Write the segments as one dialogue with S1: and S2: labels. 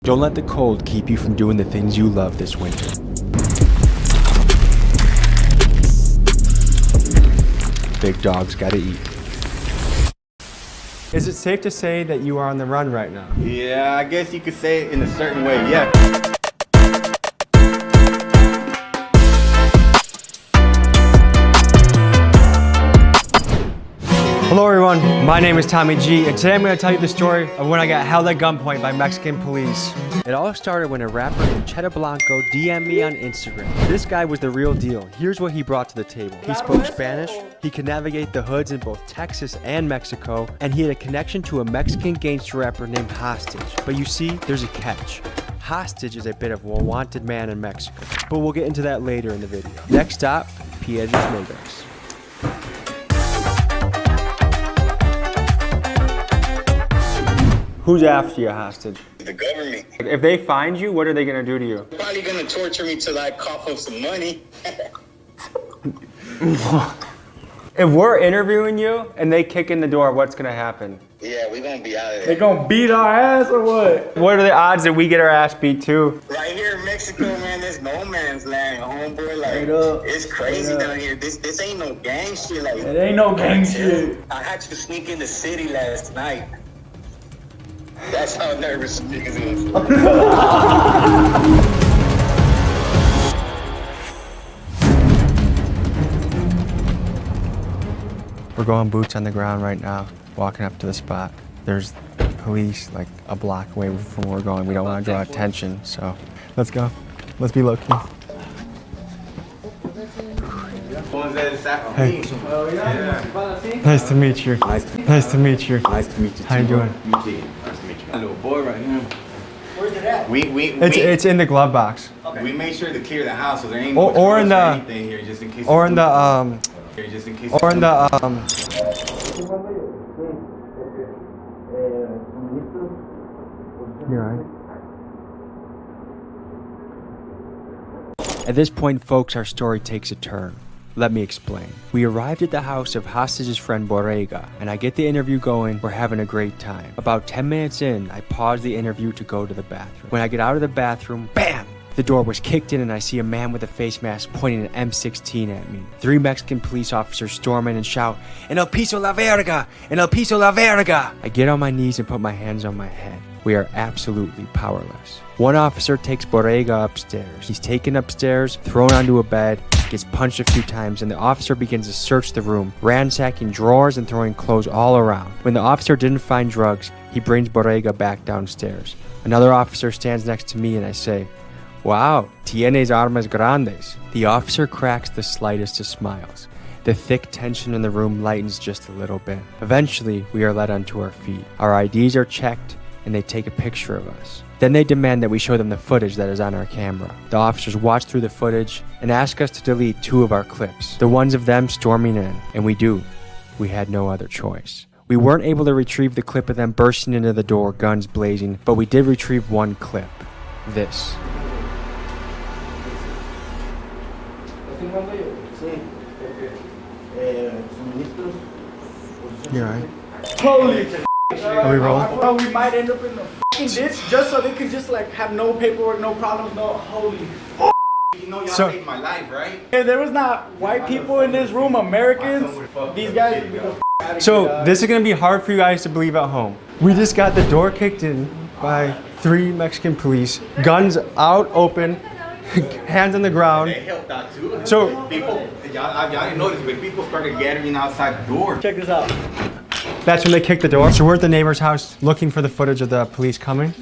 S1: Don't let the cold keep you from doing the things you love this winter. Big dogs gotta eat. Is it safe to say that you are on the run right now?
S2: Yeah, I guess you could say it in a certain way, yeah.
S1: Hello everyone, my name is Tommy G, and today I'm going to tell you the story of when I got held at gunpoint by Mexican police. It all started when a rapper named Cheddar Blanco DM'd me on Instagram. This guy was the real deal. Here's what he brought to the table. He spoke Spanish, he could navigate the hoods in both Texas and Mexico, and he had a connection to a Mexican gangster rapper named Hostage. But you see, there's a catch. Hostage is a bit of a wanted man in Mexico, but we'll get into that later in the video. Next stop, Piedras Negras. Who's after you, Hostage?
S2: The government.
S1: If they find you, what are they gonna do to you?
S2: Probably gonna torture me till I cough up some money.
S1: If we're interviewing you and they kick in the door, what's gonna happen?
S2: Yeah, we gonna be out of
S3: They
S2: there.
S3: gonna beat our ass or what?
S1: What are the odds that we get our ass beat too?
S2: Right here in Mexico, man, there's no man's land, homeboy. Like,
S3: Straight up.
S2: it's crazy
S3: Straight up.
S2: down here. This ain't no gang shit. Like,
S3: It ain't no gang shit.
S2: I had to sneak in the city last night. That's how nervous niggas is.
S1: We're going boots on the ground right now, walking up to the spot. There's police like a block away from where we're going. We don't want to draw attention, so let's go. Let's be low-key. Hey. Nice to meet you. Nice to meet you.
S2: Nice to meet you.
S1: How you doing?
S2: Nice to meet you. A little boy right here.
S3: Where's it at?
S1: It's in the glove box.
S2: We made sure to clear the house so there ain't
S1: Or-
S2: no
S1: or in
S2: drugs
S1: the-
S2: anything here, just in case.
S1: Or in the
S2: Here, just in case.
S1: or in the You're right. At this point, folks, our story takes a turn. Let me explain. We arrived at the house of Hostage's friend Borrega, and I get the interview going. We're having a great time. About 10 minutes in, I pause the interview to go to the bathroom. When I get out of the bathroom, BAM! The door was kicked in and I see a man with a face mask pointing an M16 at me. 3 Mexican police officers storm in and shout, "En el piso la verga! En el piso la verga!" I get on my knees and put my hands on my head. We are absolutely powerless. One officer takes Borrega upstairs. He's taken upstairs, thrown onto a bed, gets punched a few times, and the officer begins to search the room, ransacking drawers and throwing clothes all around. When the officer didn't find drugs, he brings Borrega back downstairs. Another officer stands next to me and I say, "Wow, tienes armas grandes." The officer cracks the slightest of smiles. The thick tension in the room lightens just a little bit. Eventually, we are led onto our feet. Our IDs are checked, and they take a picture of us. Then they demand that we show them the footage that is on our camera. The officers watch through the footage and ask us to delete 2 of our clips, the ones of them storming in, and we do. We had no other choice. We weren't able to retrieve the clip of them bursting into the door, guns blazing, but we did retrieve one clip. This. You alright?
S3: Holy
S1: Are we rolling?
S3: Bro, we might end up in the fucking ditch just so they could just like have no paperwork, no problems, no holy.
S2: You know y'all
S1: So-
S2: saved my life, right?
S3: If there was not white people in this room, Americans, these guys would be the out of
S1: So this is gonna be hard for you guys to believe at home. We just got the door kicked in by 3 Mexican police, guns out open, hands on the ground.
S2: They helped out too.
S1: So-
S2: people, y'all didn't notice, but people started gathering outside the door.
S3: Check this out.
S1: That's when they kicked the door. So we're at the neighbor's house looking for the footage of the police coming.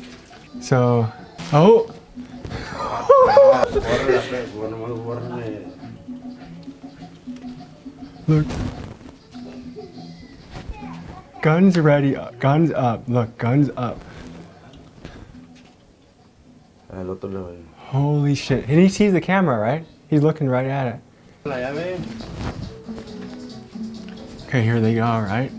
S1: So, oh. Look. Guns ready, guns up. Look, guns up. Holy shit. And he sees the camera, right? He's looking right at it. Okay, here they go, right?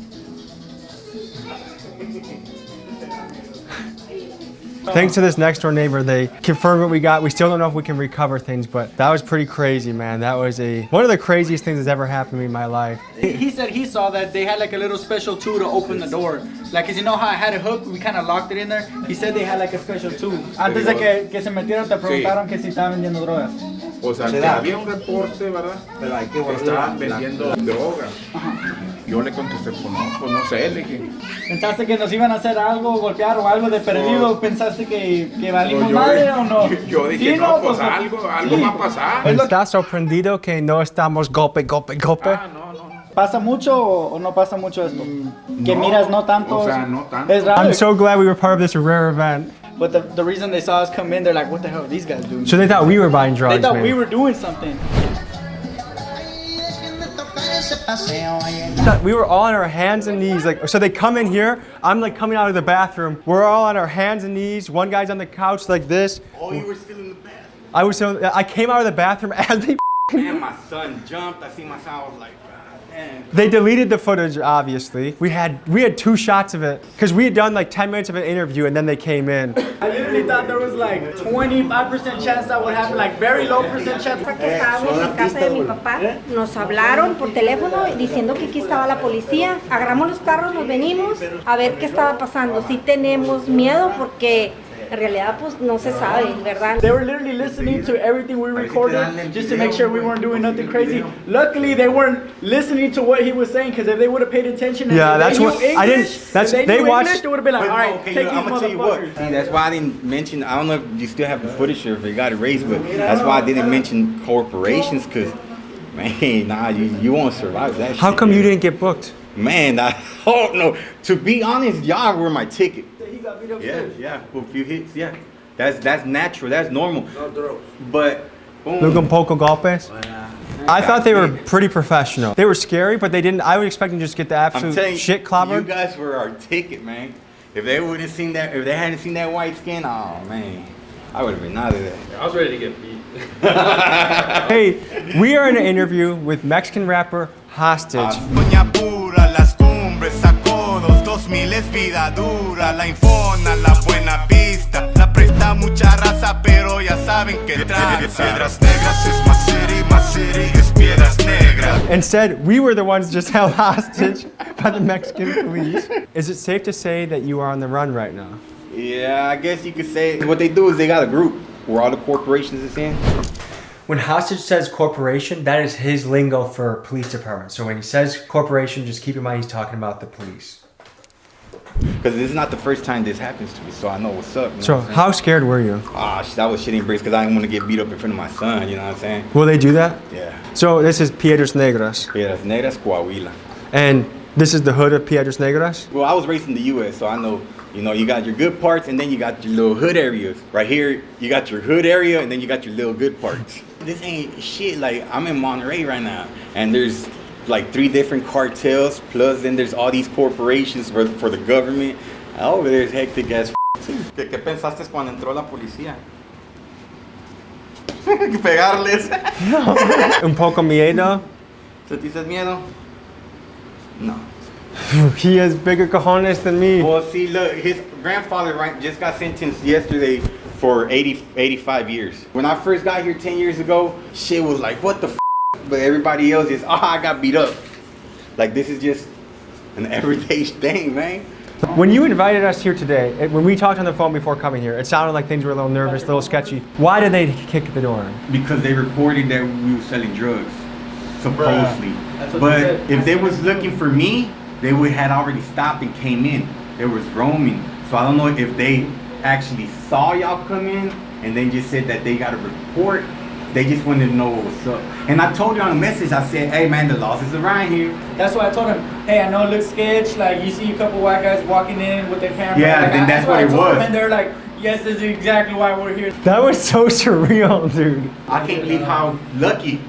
S1: Thanks to this next door neighbor, they confirmed what we got. We still don't know if we can recover things, but that was pretty crazy, man. That was one of the craziest things that's ever happened to me in my life.
S3: He said he saw that they had like a little special tool to open the door. Like, 'cause you know how I had a hook, we kind of locked it in there. He said they had like a special tool. Antes de que se metieron, te preguntaron que si estaban vendiendo drogas.
S4: O sea, que había un reporte, ¿verdad? Pero hay que estaban vendiendo droga. Yo le contesté, pues no sé, le dije.
S3: ¿Pensaste que nos iban a hacer algo, golpear o algo de perdido? ¿Pensaste que valimos madre o no?
S4: Yo dije,
S3: Sí,
S4: no, pues
S3: pues,
S4: algo
S3: sí.
S4: va a pasar.
S1: ¿Estás sorprendido que no estamos golpe?
S4: Ah, no.
S3: ¿Pasa mucho o no pasa mucho esto? Que miras no tanto.
S4: O sea, no tanto.
S3: Es raro.
S1: I'm so glad we were part of this rare event.
S3: But the reason they saw us come in, they're like, what the hell are these guys doing?
S1: So they thought we were buying drugs,
S3: They thought
S1: man.
S3: we were doing something.
S1: We were all on our hands and knees, like, so they come in here, I'm like coming out of the bathroom, we're all on our hands and knees, one guy's on the couch like this.
S5: Oh, you were still in the bath.
S1: I came out of the bathroom as they
S5: Man, my son jumped. I see my son. I was like, God damn.
S1: They deleted the footage, obviously. We had 2 shots of it because we had done like 10 minutes of an interview and then they came in.
S3: I literally thought there was like 25% chance that would happen, like very low percent chance.
S6: Que estábamos en casa de mi papá, nos hablaron por teléfono diciendo que aquí estaba la policía. Agarramos los carros, nos venimos a ver qué estaba pasando. Sí tenemos miedo porque en realidad pues no se sabe, ¿verdad?
S3: They were literally listening to everything we recorded just to make sure we weren't doing nothing crazy. Luckily, they weren't listening to what he was saying, because if they would have paid attention and
S1: Yeah,
S3: if
S1: that's
S3: they
S1: what-
S3: knew English,
S1: I didn't- that's-
S3: if
S1: they
S3: knew
S1: watched-
S3: English, they would have been like,
S5: But
S3: all right,
S5: okay,
S3: take
S5: I'm
S3: these
S5: gonna tell you what.
S3: motherfuckers.
S5: See, that's why I didn't mention. I don't know if you still have the footage or if they got erased, but that's why I didn't mention corporations. Cause, man, nah, you won't survive that.
S1: How
S5: shit,
S1: come you
S5: man.
S1: didn't get booked?
S5: Man, I don't know. To be honest, y'all were my ticket.
S3: He got beat up
S5: Yeah,
S3: too.
S5: yeah. With a few hits, yeah. That's natural. That's normal. But boom.
S1: Look un poco golpes. I thought they were pretty professional. They were scary, but they didn't. I would expect them to just get the
S5: I'm telling
S1: absolute
S5: you,
S1: shit
S5: you
S1: clobbered.
S5: guys were our ticket, man. If they would have seen that, if they hadn't seen that white skin, oh man, I would have been out of there.
S7: I was ready to get beat.
S1: Hey, we are in an interview with Mexican rapper Hostage.
S8: Doña Pura, las cumbres, sacó 2000 es vida dura, la Infona, la buena pista, la presta mucha raza, pero ya saben que tranza. Piedras Negras es my city es Piedras Negras.
S1: Instead, we were the ones just held hostage by the Mexican police. Is it safe to say that you are on the run right now?
S5: Yeah, I guess you could say what they do is they got a group where all the corporations is in.
S1: When Hostage says corporation, that is his lingo for police department. So when he says corporation, just keep in mind he's talking about the police.
S5: Because this is not the first time this happens to me, so I know what's up. You know
S1: So
S5: what I'm
S1: how scared were you?
S5: saying? I was shitting bricks because I didn't want to get beat up in front of my son, you know what I'm saying?
S1: Will they do that?
S5: Yeah.
S1: So this is Piedras Negras.
S5: Piedras Negras, Coahuila.
S1: And this is the hood of Piedras Negras?
S5: Well, I was raised in the U.S., so I know, you got your good parts and then you got your little hood areas. Right here, you got your hood area and then you got your little good parts. This ain't shit. Like, I'm in Monterrey right now, and there's like 3 different cartels, plus then there's all these corporations for the government. Over there's hectic ass too. ¿Qué pensaste cuando entró la policía? Pegarles.
S1: Un poco miedo?
S5: ¿Sentiste miedo? No.
S1: He has bigger cojones than me.
S5: Well, see, look, his grandfather just got sentenced yesterday for 85 years. When I first got here 10 years ago, shit was like, what the f? But everybody else is, I got beat up. Like, this is just an everyday thing, man.
S1: When you invited us here today, when we talked on the phone before coming here, it sounded like things were a little nervous, a little sketchy. Why did they kick the door in?
S5: Because they reported that we were selling drugs, supposedly.
S3: That's what
S5: But
S3: they said.
S5: if they was looking for me, they would had already stopped and came in. They was roaming. So I don't know if they actually saw y'all come in and then just said that they got a report. They just wanted to know what was up. And I told you on a message, I said, hey man, the laws is around here.
S3: That's why I told him, hey, I know it looks sketch, like you see a couple white guys walking in with their camera.
S5: Yeah,
S3: like,
S5: then that's what
S3: why I
S5: it
S3: told
S5: was.
S3: them, and they're like, yes, this is exactly why we're here.
S1: That was so surreal, dude.
S5: I can't believe how lucky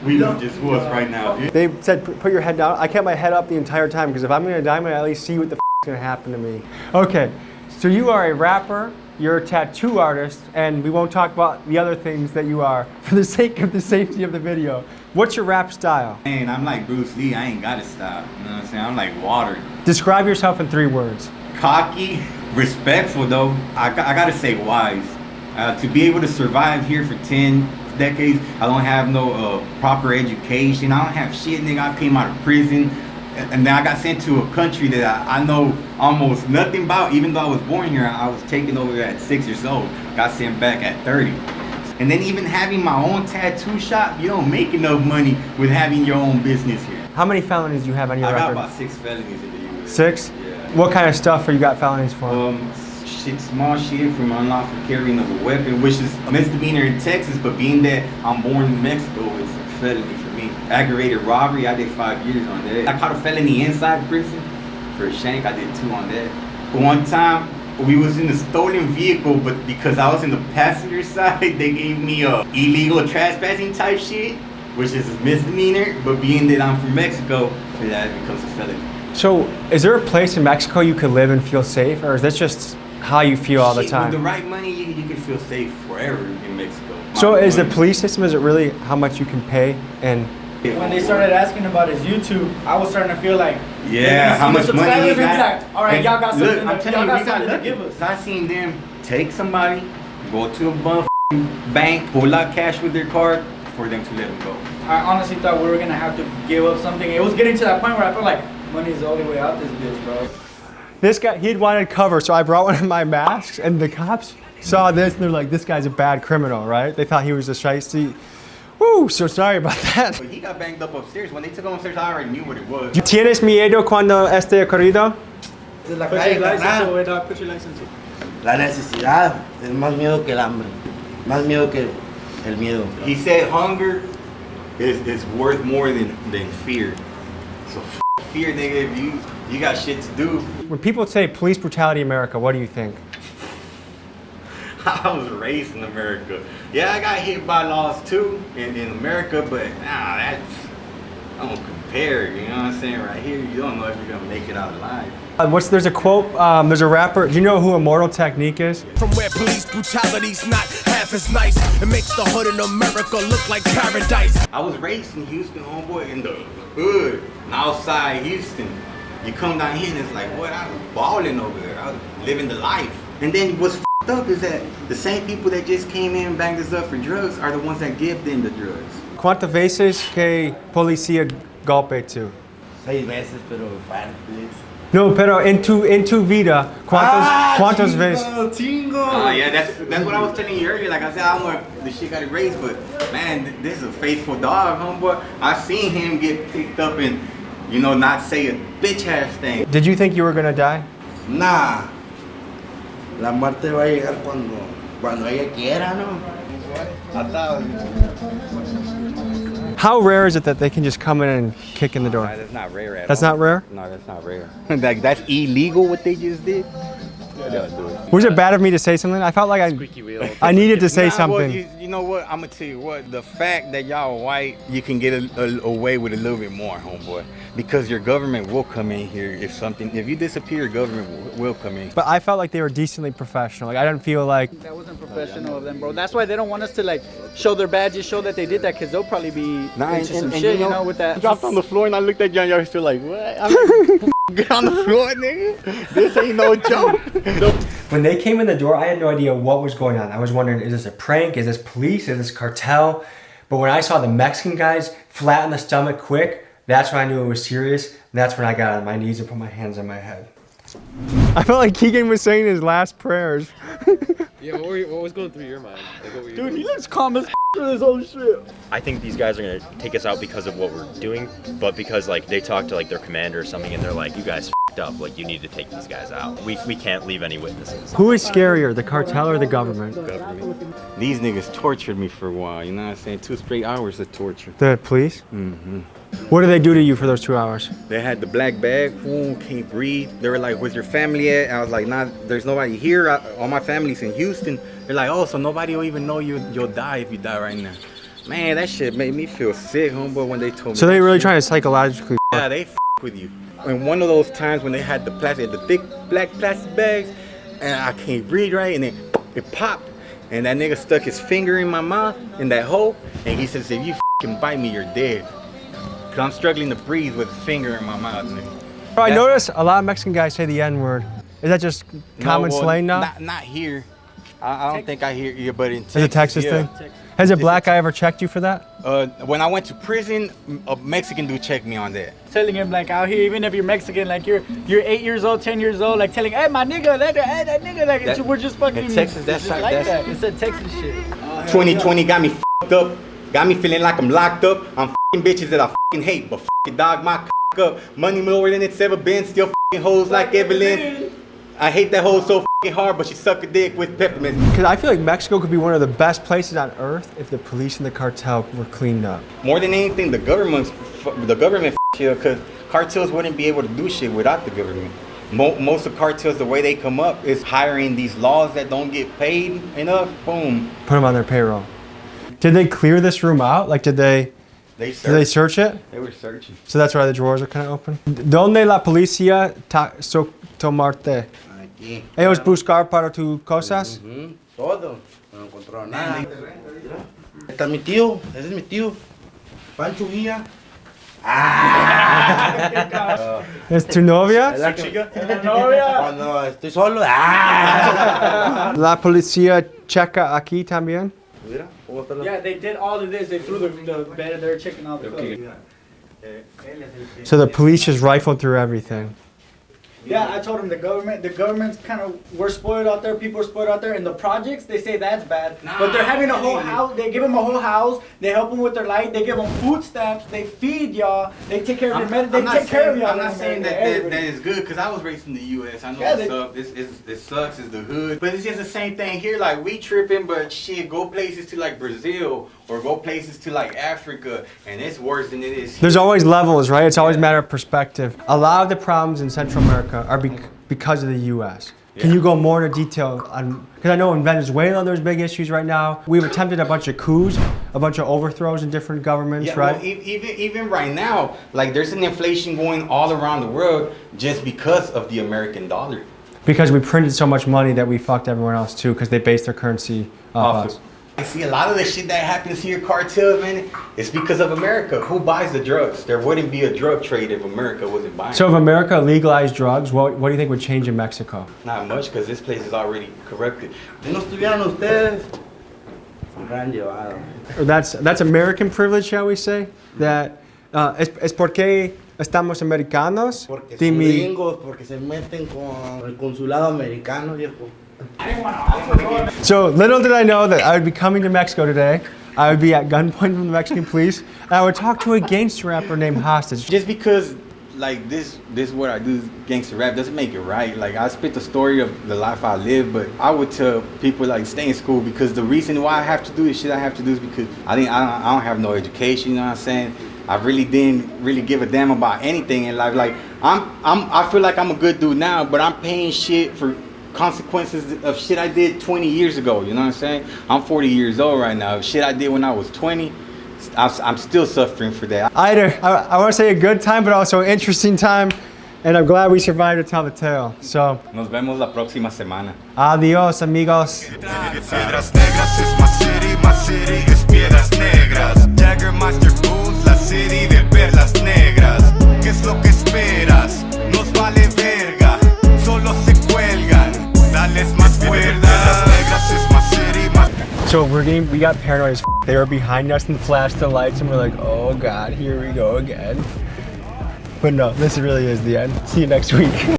S5: we just was right now, dude.
S1: They said, put your head down. I kept my head up the entire time because if I'm gonna die, I'm gonna at least see what the is gonna happen to me. Okay, so you are a rapper, you're a tattoo artist, and we won't talk about the other things that you are for the sake of the safety of the video. What's your rap style?
S5: Man, I'm like Bruce Lee, I ain't gotta stop. You know what I'm saying? I'm like water.
S1: Describe yourself in 3 words.
S5: Cocky, Respectful though. I gotta say wise. To be able to survive here for 10 decades, I don't have no proper education. I don't have shit, nigga. I came out of prison. And then I got sent to a country that I know almost nothing about. Even though I was born here, I was taken over at 6 years old. Got sent back at 30. And then even having my own tattoo shop, you don't make enough money with having your own business here.
S1: How many felonies do you have on your
S5: I
S1: record?
S5: got about 6 felonies in the U.S.
S1: 6?
S5: Yeah.
S1: What kind of stuff have you got felonies for?
S5: Shit, small shit from unlawful carrying of a weapon, which is a misdemeanor in Texas, but being that I'm born in Mexico, it's a felony for me. Aggravated robbery, I did 5 years on that. I caught a felony inside prison for a shank, I did 2 on that. One time, we was in a stolen vehicle, but because I was in the passenger side, they gave me a illegal trespassing type shit, which is a misdemeanor, but being that I'm from Mexico, that becomes a felony.
S1: So, is there a place in Mexico you could live and feel safe, or is that just how you feel all the
S5: Shit,
S1: time?
S5: with the right money, you can feel safe forever in Mexico.
S1: So, is the police system, is it really how much you can pay? And
S3: When they started asking about his YouTube, I was starting to feel like,
S5: yeah, how much money you got?
S3: Like, all right,
S5: And
S3: y'all got something.
S5: Look, I'm telling you, we got
S3: to
S5: lucky.
S3: give us.
S5: So I seen them take somebody, go to a bank, pull out cash with their card for them to let them go.
S3: I honestly thought we were gonna have to give up something. It was getting to that point where I felt like money is the only way out this bitch, bro.
S1: this guy, he'd wanted cover, so I brought one of my masks, and the cops saw this, and they're like, this guy's a bad criminal, right? They thought he was a shiesty. Woo, so sorry about that.
S5: But he got banged up upstairs. When they took him upstairs, I already knew what it was.
S1: ¿Tienes miedo cuando esté corrido?
S3: Put your license away, dog. Put your license away.
S7: La necesidad es más miedo que el hambre, más miedo que el miedo.
S5: He said hunger is worth more than fear. So fear, nigga, if you got shit to do.
S1: When people say police brutality in America, what do you think?
S5: I was raised in America. Yeah, I got hit by laws too in America, but nah, that's, I don't compare, you know what I'm saying? Right here, you don't know if you're gonna make it out alive.
S1: There's a quote, there's a rapper, do you know who Immortal Technique is?
S9: From where police brutality's not half as nice, it makes the hood in America look like paradise.
S5: I was raised in Houston, homeboy, in the hood, and outside Houston. You come down here and it's like, what, I was balling over there. I was living the life. And then what's f***ed up is that the same people that just came in and banged us up for drugs are the ones that give them the drugs.
S1: ¿Cuántas veces que policía golpe tú?
S7: 6 veces, pero fuertes.
S1: No, pero en tu vida, ¿cuántas veces?
S5: Chingo. Yeah, that's what I was telling you earlier. Like I said, I don't know if the shit got erased, but man, this is a faithful dog, homeboy. I've seen him get picked up and, you know, not say a bitch ass thing.
S1: Did you think you were gonna die?
S7: Nah, la muerte va a llegar cuando ella quiera, ¿no?
S1: How rare is it that they can just come in and kick in the door?
S5: That's not rare at all.
S1: That's not rare?
S5: No, that's not rare. Like, that's illegal what they just did.
S1: Was it bad of me to say something? I felt like I needed to say
S5: Well,
S1: something.
S5: you know what? I'm gonna tell you what. The fact that y'all white, you can get away with a little bit more, homeboy, because your government will come in here if you disappear, your government will come in.
S1: But I felt like they were decently professional. Like I didn't feel like.
S3: That wasn't professional of them, bro. That's why they don't want us to like show their badges, show that they did that, because they'll probably be into some shit, you know, with that.
S5: I dropped on the floor and I looked at y'all. Y'all still like, what? I'm like, get on the floor, nigga. This ain't no joke.
S1: When they came in the door, I had no idea what was going on. I was wondering, is this a prank? Is this police? Is this cartel? But when I saw the Mexican guys flat on the stomach quick, that's when I knew it was serious. And that's when I got on my knees and put my hands on my head. I felt like Keegan was saying his last prayers.
S10: Yeah, what was going through your mind? Like, what were you
S3: Dude,
S10: doing?
S3: he looks calm as for this whole shit.
S11: I think these guys are gonna take us out because of what we're doing, but because like they talked to like their commander or something, and they're like, "You guys f***ed up. Like you need to take these guys out. We can't leave any witnesses."
S1: Who is scarier, the cartel or the government?
S5: Government. These niggas tortured me for a while, you know what I'm saying? 2 straight hours of torture.
S1: The police?
S5: Mm-hmm.
S1: What did they do to you for those 2 hours?
S5: They had the black bag, can't breathe. They were like, where's your family at? I was like, nah, there's nobody here. All my family's in Houston. They're like, oh, so nobody will even know you'll die if you die right now. Man, that shit made me feel sick, homeboy, when they told me.
S1: So they
S5: that
S1: really
S5: shit.
S1: trying to psychologically.
S5: Yeah, they with you. And one of those times when they had the thick black plastic bags, and I can't breathe right, and then it popped, and that nigga stuck his finger in my mouth, in that hole, and he says, if you f***ing bite me, you're dead. Cause I'm struggling to breathe with a finger in my mouth, nigga.
S1: I noticed a lot of Mexican guys say the N-word. Is that just common slang now?
S5: Not here. I don't think I hear you, but in Texas.
S1: Is it a Texas thing? Has a black guy ever checked you for that?
S5: When I went to prison, a Mexican dude checked me on that.
S3: Telling him like out here, even if you're Mexican, like you're 8 years old, 10 years old, like telling, hey my nigga, that nigga, like we're just fucking.
S5: In Texas, that's
S3: just like that. It's a Texas shit.
S5: 2020 got me f***ed up, got me feeling like I'm locked up. I'm f***ing bitches that I f***ing hate, but f***ing dog my c*** up. Money more than it's ever been, still f***ing hoes like Evelyn. I hate that hoe so f***ing hard, but she suck a dick with peppermint.
S1: Because I feel like Mexico could be one of the best places on earth if the police and the cartel were cleaned up.
S5: More than anything, the government here, because cartels wouldn't be able to do shit without the government. Most of cartels, the way they come up is hiring these laws that don't get paid enough. Boom.
S1: Put them on their payroll. Did they clear this room out? Like, did they search it?
S5: They were searching.
S1: So that's why the drawers are kind of open. ¿Dónde la policía tomarte?
S7: Aquí.
S1: Ellos buscar para tus cosas.
S7: Todo. No encontró nada. Este es mi tío. Ese es mi tío. Pancho Villa.
S1: ¿Es tu novia?
S7: La chica. Cuando estoy solo.
S1: La policía checa aquí también.
S7: Mira, ¿cómo está la...
S3: Yeah, they did all of this. They threw the bed. They're checking out the clothes.
S1: So the police just rifled through everything.
S3: Yeah, I told him the government's kind of, we're spoiled out there, people are spoiled out there, and the projects, they say that's bad, but they're having a whole house, they give them a whole house, they help them with their light, they give them food stamps, they feed y'all, they take care of your medicine, they take care of y'all.
S5: I'm not saying that is good, because I was raised in the U.S. I know it sucks, it's the hood, but it's just the same thing here, like we tripping, but shit, go places to like Brazil, or go places to like Africa, and it's worse than it is here.
S1: There's always levels, right? It's always a matter of perspective. A lot of the problems in Central America are because of the U.S. Can you go more into detail on, because I know in Venezuela there's big issues right now. We've attempted a bunch of coups, a bunch of overthrows in different governments, right?
S5: Well, even right now, like there's an inflation going all around the world just because of the American dollar.
S1: Because we printed so much money that we fucked everyone else too, because they based their currency off us.
S5: I see a lot of the shit that happens here, cartels, man, it's because of America. Who buys the drugs? There wouldn't be a drug trade if America wasn't buying.
S1: So if America legalized drugs, what do you think would change in Mexico?
S5: Not much, because this place is already corrupted.
S7: Si no estuvieran ustedes, me hubieran llevado.
S1: That's American privilege, shall we say? That es porque estamos americanos.
S7: Porque son gringos, porque se meten con el consulado americano, viejo.
S1: So little did I know that I would be coming to Mexico today. I would be at gunpoint from the Mexican police, and I would talk to a gangster rapper named Hostage.
S5: Just because like this what I do, gangster rap, doesn't make it right. Like I spit the story of the life I live, but I would tell people like stay in school, because the reason why I have to do this shit I have to do is because I don't have no education. You know what I'm saying? I really didn't really give a damn about anything in life. Like I feel like I'm a good dude now, but I'm paying shit for consequences of shit I did 20 years ago. You know what I'm saying? I'm 40 years old right now. Shit I did when I was 20, I'm still suffering for that.
S1: I want to say a good time, but also an interesting time, and I'm glad we survived to tell the tale. So,
S5: nos vemos la próxima semana.
S1: Adios, amigos.
S8: Piedras Negras es my city es Piedras Negras. Jaggermeister Boots, la city de perlas negras. ¿Qué es lo que esperas? Nos vale verga, solo se cuelgan. Dales más cuerda. Piedras Negras is my city,
S1: So we got paranoid as f. They were behind us and flashed the lights, and we're like, oh God, here we go again. But no, this really is the end. See you next week.